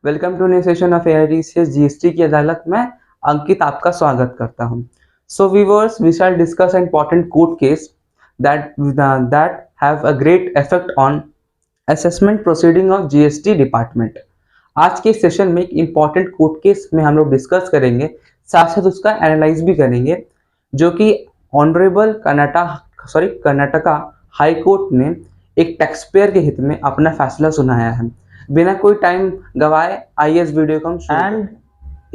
Welcome to new session of AITCS GST की अदालत में अंकित आपका स्वागत करता हूं। So viewers, we shall discuss an important court case that have a great effect on assessment proceeding of GST department. आज के सेशन में एक इम्पॉर्टेंट कोर्ट केस में हम लोग डिस्कस करेंगे, साथ साथ उसका एनालाइज भी करेंगे, जो कि ऑनरेबल कर्नाटका हाई कोर्ट ने एक टैक्सपेयर के हित में अपना फैसला सुनाया है। बिना कोई टाइम गवाए आइए इस वीडियो को हम एंड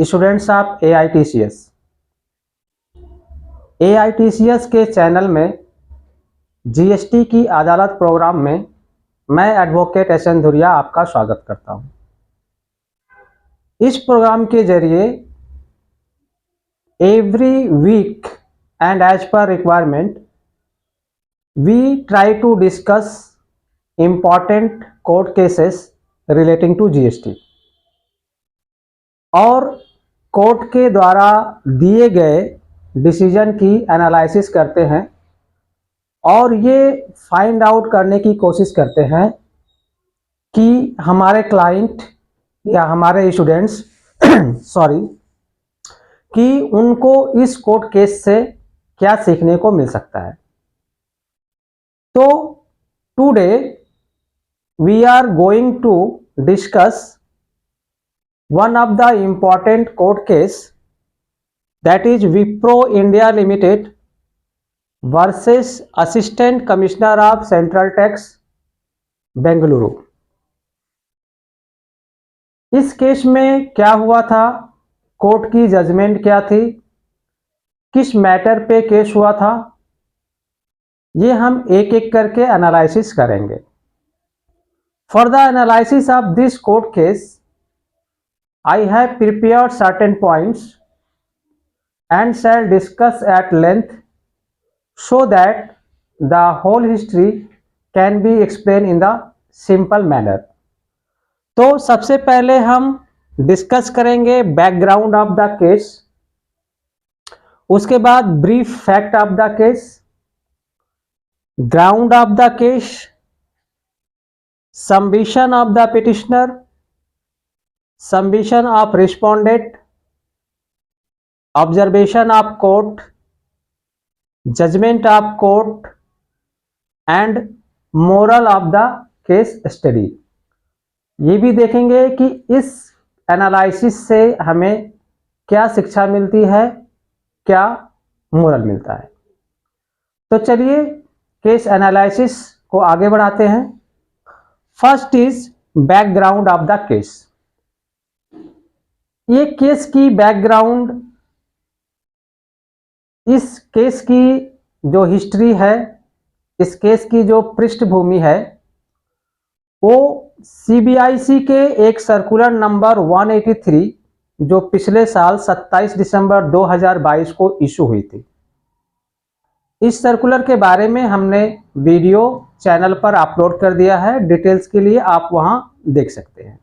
स्टूडेंट्स ऑफ एआईटीसीएस के चैनल में जीएसटी की अदालत प्रोग्राम में मैं एडवोकेट एस.एन. धुरिया आपका स्वागत करता हूं। इस प्रोग्राम के जरिए every weekend as per requirement we try to discuss important court cases relating to GST और कोर्ट के द्वारा दिए गए डिसीजन की एनालिसिस करते हैं और ये फाइंड आउट करने की कोशिश करते हैं कि हमारे क्लाइंट या हमारे स्टूडेंट्स कि उनको इस कोर्ट केस से क्या सीखने को मिल सकता है। तो today we are going to discuss one of the important court case, that is Wipro India Limited versus Assistant Commissioner of Central Tax Bengaluru. इस केस में क्या हुआ था, कोर्ट की जजमेंट क्या थी, किस मैटर पे केस हुआ था, ये हम एक एक करके एनालिसिस करेंगे। For the analysis of this court case, I have prepared certain points and shall discuss at length so that the whole history can be explained in the simple manner. तो सबसे पहले हम डिस्कस करेंगे background of the case, उसके बाद brief fact of the case, ground of the case, submission of the petitioner, submission of respondent, observation of court, judgment of court and moral of the case study। ये भी देखेंगे कि इस analysis से हमें क्या शिक्षा मिलती है, क्या मोरल मिलता है। तो चलिए केस एनालिसिस को आगे बढ़ाते हैं। First is background of the case. ये केस की बैकग्राउंड, इस केस की जो हिस्ट्री है, इस केस की जो पृष्ठभूमि है, वो सीबीआईसी के एक सर्कुलर नंबर 183 जो पिछले साल 27 दिसंबर 2022 को इशू हुई थी। इस सर्कुलर के बारे में हमने वीडियो चैनल पर अपलोड कर दिया है, डिटेल्स के लिए आप वहां देख सकते हैं।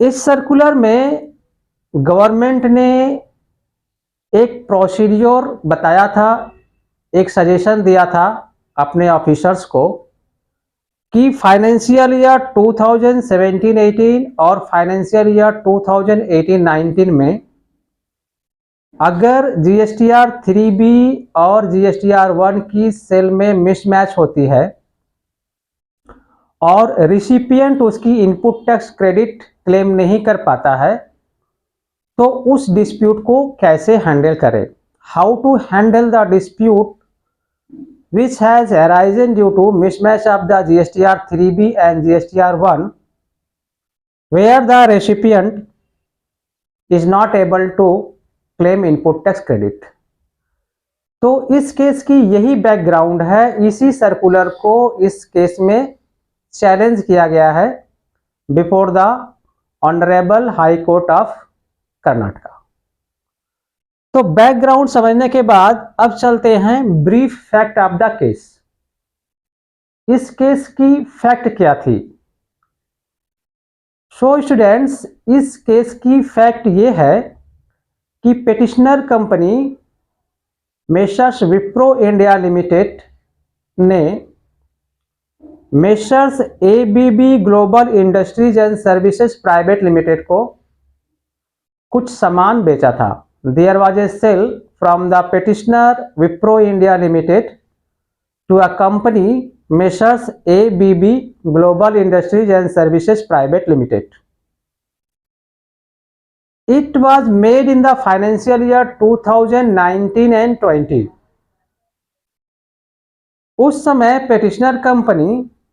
इस सर्कुलर में गवर्नमेंट ने एक प्रोसीड्योर बताया था, एक सजेशन दिया था अपने ऑफिसर्स को कि फाइनेंशियल ईयर 2017-18 और फाइनेंशियल ईयर 2018-19 में अगर जीएसटीआर 3B और जीएसटीआर 1 की सेल में मिसमैच होती है और रिसिपिएंट उसकी इनपुट टैक्स क्रेडिट क्लेम नहीं कर पाता है, तो उस डिस्प्यूट को कैसे हैंडल करें, how to handle the dispute which has arisen due to mismatch of the GSTR 3B and GSTR 1 where the recipient is not able to claim input tax credit। तो इस केस की यही background है, इसी circular को इस case में challenge किया गया है before the honourable high court of Karnataka. तो बैकग्राउंड समझने के बाद अब चलते हैं brief fact of the case. इस केस की फैक्ट क्या थी? सो स्टूडेंट्स, इस केस की फैक्ट ये है कि petitioner company messrs Wipro India Limited ने messrs ABB Global Industries and Services Private Limited को कुछ सामान बेचा था। There was a sale from the petitioner Wipro India Limited to a company messrs ABB Global Industries and Services Private limited. It was made in the financial year 2019 and 20। उस समय petitioner company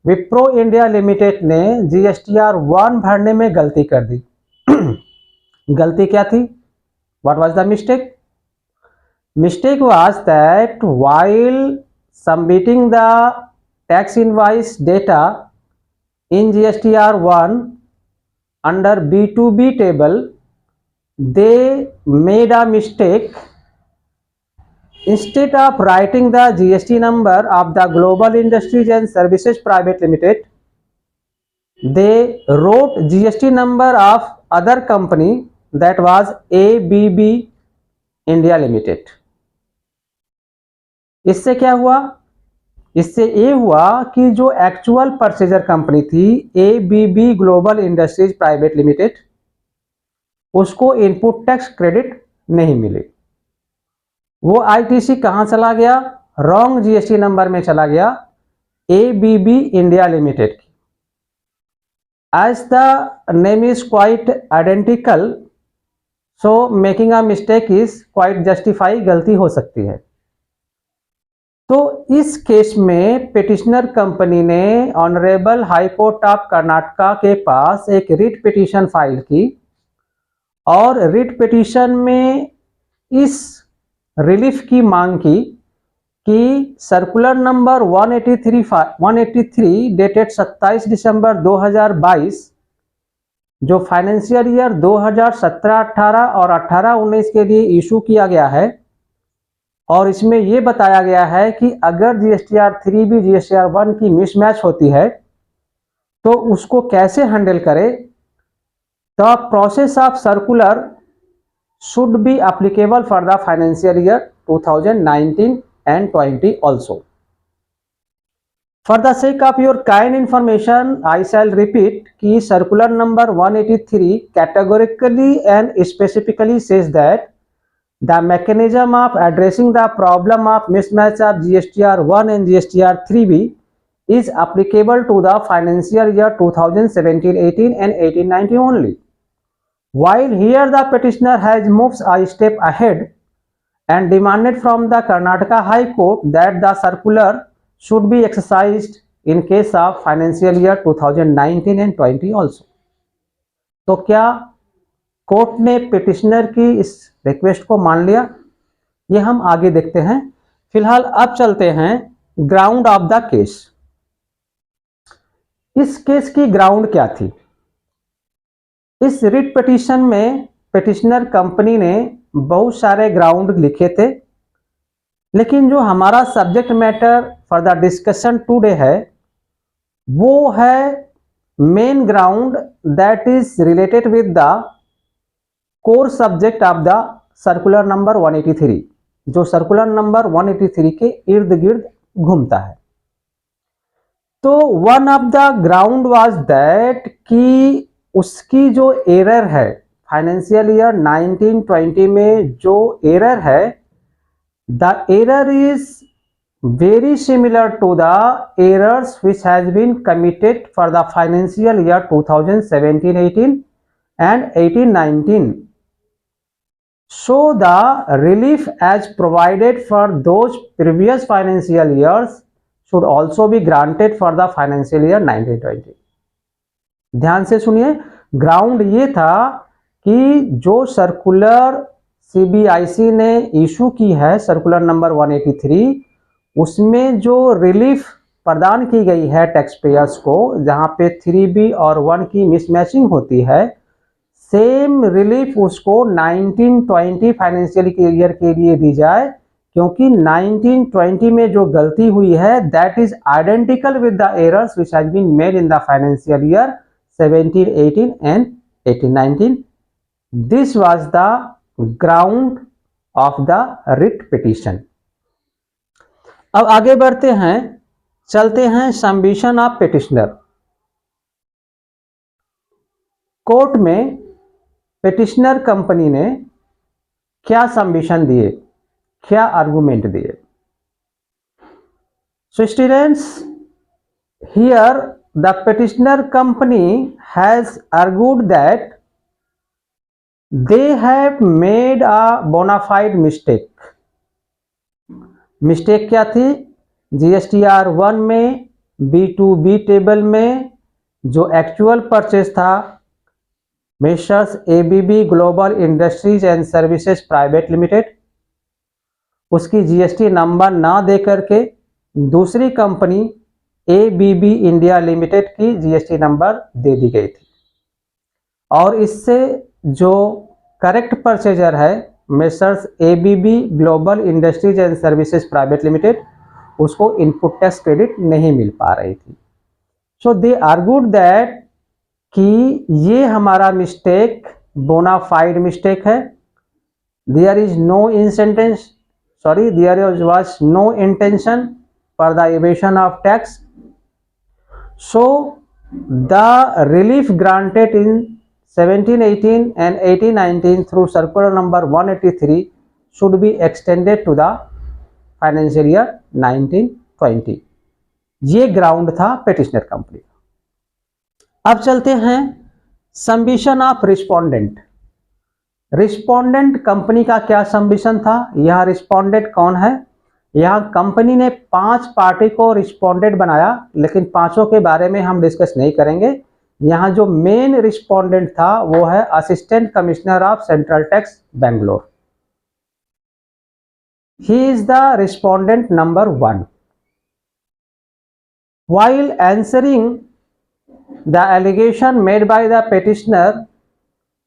Wipro India Limited ने GSTR 1 भरने में गलती कर दी। गलती क्या थी? What was the mistake? Mistake was that while submitting the tax invoice data in GSTR 1 under B2B table, they made a mistake. Instead of writing the GST number of the Global Industries and Services Private Limited, they wrote GST number of other company, that was ABB India Limited। इससे क्या हुआ? इससे ये हुआ कि जो actual purchaser company थी ABB Global industries private limited, उसको इनपुट टैक्स क्रेडिट नहीं मिले। वो आईटीसी कहां चला गया? रॉन्ग जीएसटी नंबर में चला गया, एबीबी इंडिया लिमिटेड की। As the name is quite identical, so making a mistake is quite justify, गलती हो सकती है। तो इस केस में पिटिशनर कंपनी ने honourable high court of Karnataka के पास एक रिट पिटीशन फाइल की और रिट पिटीशन में इस रिलीफ की मांग की कि सर्कुलर नंबर 183 डेटेड 27 दिसंबर 2022 जो फाइनेंशियल ईयर 2017-18 और 18-19 के लिए इशू किया गया है, और इसमें यह बताया गया है कि अगर जीएसटीआर 3 भी जीएसटीआर 1 की मिसमैच होती है तो उसको कैसे हैंडल करें। The process of circular should be applicable for the financial year 2019 and 20 also। For the sake of your kind information, I shall repeat कि circular number 183 categorically and specifically says that the mechanism of addressing the problem of mismatch of GSTR 1 and GSTR 3B is applicable to the financial year 2017-18 and 18-19 only। While here the petitioner has moved a step ahead and demanded from the Karnataka High Court that the circular should be exercised in case of financial year 2019 and 20 also। तो क्या court ने petitioner की इस request को मान लिया? ये हम आगे देखते हैं। फिलहाल अब चलते हैं ग्राउंड ऑफ द केस। इस केस की ग्राउंड क्या थी? इस रिट पिटीशन में पिटिशनर कंपनी ने बहुत सारे ग्राउंड लिखे थे, लेकिन जो हमारा subject matter for the discussion today है वो है main ground that is related with the core subject of the circular number 183, जो सर्कुलर नंबर 183 के इर्द गिर्द घूमता है। तो one of the ground was that कि उसकी जो एरर है फाइनेंशियल ईयर 19-20 में जो एरर है, the error is very similar to the errors which has been committed for the financial year 2017-18 and 18-19। So the relief as provided for those previous financial years should also be granted for the financial year 19-20। ध्यान से सुनिए, ground ये था कि जो circular CBIC ने issue की है सर्कुलर नंबर 183, उसमें जो रिलीफ प्रदान की गई है टैक्स पेयर्स को, जहां पे 3B और 1 की मिसमैचिंग होती है, सेम रिलीफ उसको 19-20 फाइनेंशियल ईयर के लिए दी जाए, क्योंकि 19-20 में जो गलती हुई है that is identical with the errors which has been made in the financial year 17-18 and 18-19। This was the ground of the writ petition। अब आगे बढ़ते हैं चलते हैं सबमिशन ऑफ पिटिशनर। कोर्ट में पिटिशनर कंपनी ने क्या सबमिशन दिए, क्या आर्गुमेंट दिए। So students, here the petitioner company has argued that they have made a bona fide mistake। Mistake क्या थी? GSTR 1 में B2B टेबल में जो एक्चुअल परचेज था messrs ABB Global Industries and Services Private Limited, उसकी GST number ना दे करके दूसरी कंपनी ABB इंडिया लिमिटेड की GST नंबर दे दी गई थी, और इससे जो करेक्ट परचेजर है messrs ABB Global Industries and Services Private limited, उसको इनपुट टैक्स क्रेडिट नहीं मिल पा रही थी। सो दे आर्गूड दैट कि ये हमारा मिस्टेक बोनाफाइड मिस्टेक है। There is no there was no intention for the evasion of tax. So the relief granted in 1718 and 1819 through circular number 183 should be extended to the financial year 1920। ये ground था petitioner company का। अब चलते हैं submission of respondent. Respondent company का क्या submission था? यह रिस्पोंडेंट कौन है? यह कंपनी ने 5 पार्टी को रिस्पोंडेंट बनाया, लेकिन पांचों के बारे में हम डिस्कस नहीं करेंगे। यहां जो मेन रिस्पोंडेंट था वो है assistant commissioner of central tax Bangalore. He is the respondent number 1। while answering the allegation made by the petitioner,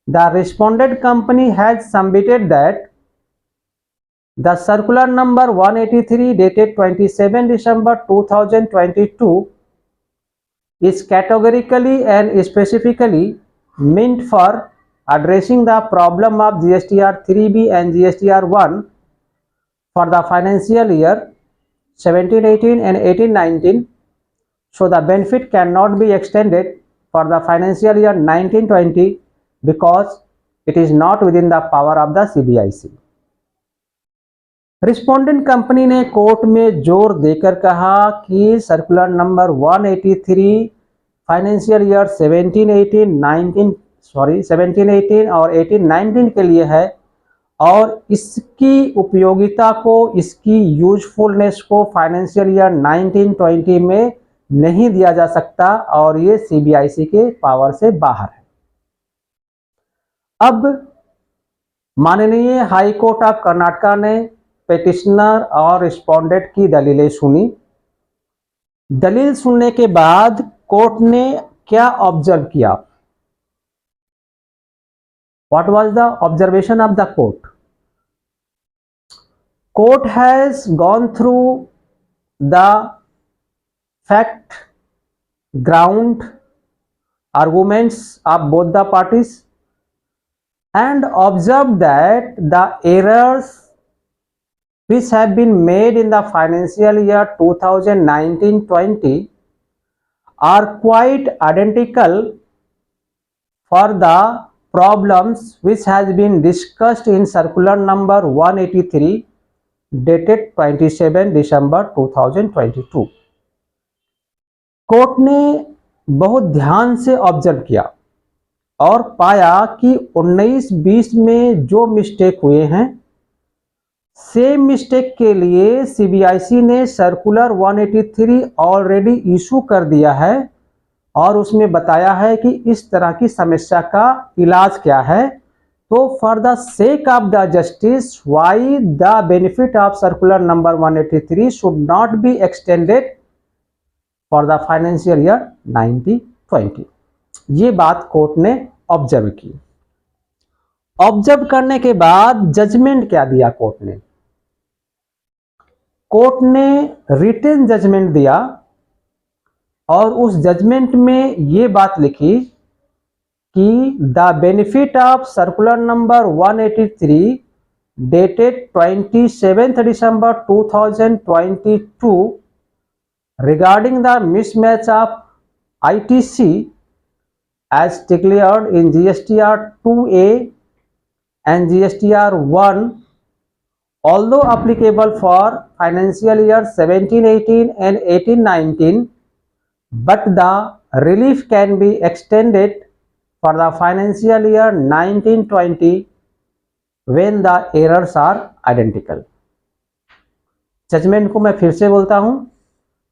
the respondent company has submitted that the circular number 183 dated 27 December 2022 is categorically and specifically meant for addressing the problem of GSTR 3B and GSTR 1 for the financial year 1718 and 1819, so the benefit cannot be extended for the financial year 1920 because it is not within the power of the CBIC। Respondent company ने court में जोर देकर कहा कि circular number 183 financial year 1718 और 1819 के लिए है, और इसकी उपयोगिता को, इसकी यूजफुलनेस को फाइनेंशियल ईयर 1920 में नहीं दिया जा सकता, और ये CBIC के पावर से बाहर है। अब माननीय हाई कोर्ट ऑफ कर्नाटका ने पेटिशनर और रिस्पोंडेंट की दलीलें सुनी। दलील सुनने के बाद कोर्ट ने क्या ऑब्जर्व किया? What was the observation of the court? Court has gone through the fact, ground, arguments of both the parties and observed that the errors which have been made in the financial year 2019-20 are quite identical for the problems which has been discussed in circular number 183 dated 27 December 2022। Court ने बहुत ध्यान से observe किया और पाया कि 19-20 में जो मिस्टेक हुए हैं, सेम मिस्टेक के लिए CBIC ने सर्कुलर 183 ऑलरेडी इशू कर दिया है, और उसमें बताया है कि इस तरह की समस्या का इलाज क्या है। तो for the sake of the justice, why the benefit of circular number 183 should not be extended for the financial year 1920। ये बात कोर्ट ने ऑब्जर्व की। ऑब्जर्व करने के बाद जजमेंट क्या दिया कोर्ट ने? कोर्ट ने रिटन जजमेंट दिया, और उस जजमेंट में ये बात लिखी कि the benefit of circular number 183 dated 27 December 2022 regarding the mismatch of ITC as declared in GSTR 2A and GSTR 1, although applicable for financial year 17-18 and 18-19, but the relief can be extended for the financial year 19-20 when the errors are identical. Judgement को मैं फिर से बोलता हूं।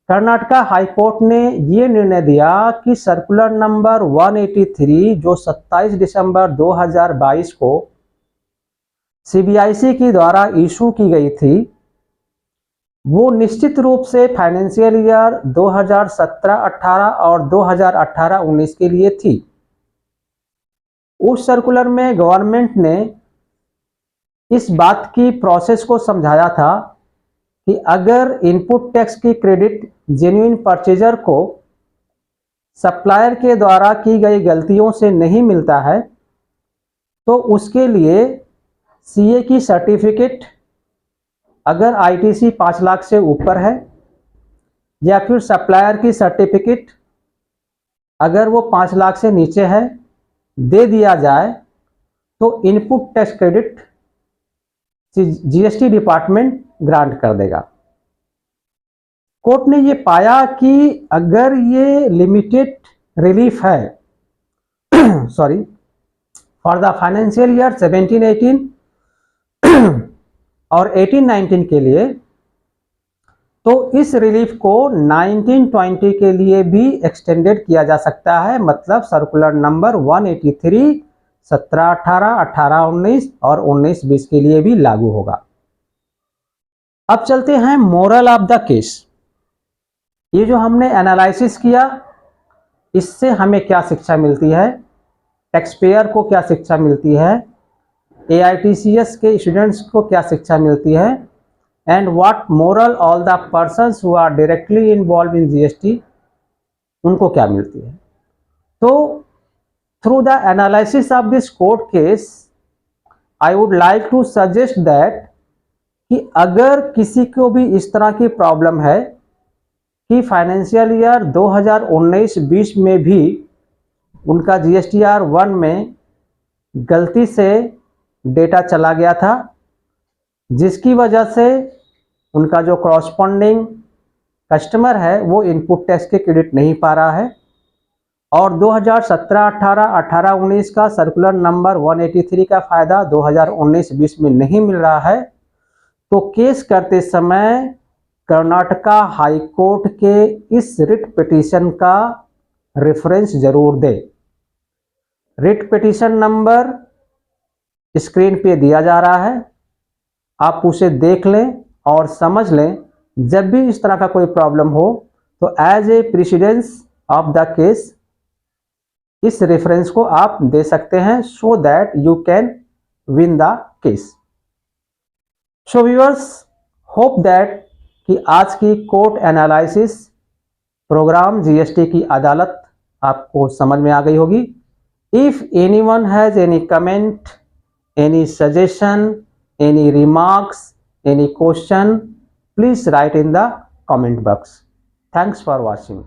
Karnataka high court ने ये निर्णय दिया कि सर्कुलर नंबर 183 जो 27 दिसंबर 2022 को सीबीआईसी के द्वारा इशू की गई थी, वो निश्चित रूप से फाइनेंशियल ईयर 2017-18 और 2018-19 के लिए थी। उस सर्कुलर में गवर्नमेंट ने इस बात की प्रोसेस को समझाया था कि अगर इनपुट टैक्स की क्रेडिट जेन्युइन परचेजर को सप्लायर के द्वारा की गई गलतियों से नहीं मिलता है तो उसके लिए सीए की सर्टिफिकेट अगर आईटीसी 5 लाख से ऊपर है या फिर सप्लायर की सर्टिफिकेट अगर वो 5 लाख से नीचे है दे दिया जाए तो input tax credit GST department grant कर देगा। कोर्ट ने ये पाया कि अगर ये लिमिटेड रिलीफ है sorry for the financial year 17-18 और 18-19 के लिए, तो इस रिलीफ को 19-20 के लिए भी एक्सटेंडेड किया जा सकता है। मतलब सर्कुलर नंबर 183 17-18, 18-19 और 19-20 के लिए भी लागू होगा। अब चलते हैं मोरल ऑफ द केस। ये जो हमने एनालिसिस किया इससे हमें क्या शिक्षा मिलती है, टैक्स पेयर को क्या शिक्षा मिलती है, एआईटीसीएस के स्टूडेंट्स को क्या शिक्षा मिलती है, and what moral all the persons who are directly involve in GST उनको क्या मिलती है। तो through the analysis of this court case I would like to suggest that कि अगर किसी को भी इस तरह की प्रॉब्लम है कि फाइनेंशियल ईयर 2019-20 में भी उनका जीएसटीआर 1 में गलती से डेटा चला गया था जिसकी वजह से उनका जो कॉरस्पॉन्डिंग कस्टमर है वो इनपुट टैक्स के क्रेडिट नहीं पा रहा है और 2017-18, 18-19 का सर्कुलर नंबर 183 का फ़ायदा 2019-20 में नहीं मिल रहा है, तो केस करते समय कर्नाटका हाई कोर्ट के इस रिट पिटीशन का रेफरेंस जरूर दे। रिट पिटीशन नंबर स्क्रीन पे दिया जा रहा है, आप उसे देख लें और समझ लें। जब भी इस तरह का कोई प्रॉब्लम हो तो as a precedence of the case इस रेफरेंस को आप दे सकते हैं so that you can win the case. So viewers, hope that कि आज की कोर्ट एनालिसिस प्रोग्राम जीएसटी की अदालत आपको समझ में आ गई होगी। If anyone has any comment, any suggestion, any remarks, any question, please write in the comment box. Thanks for watching.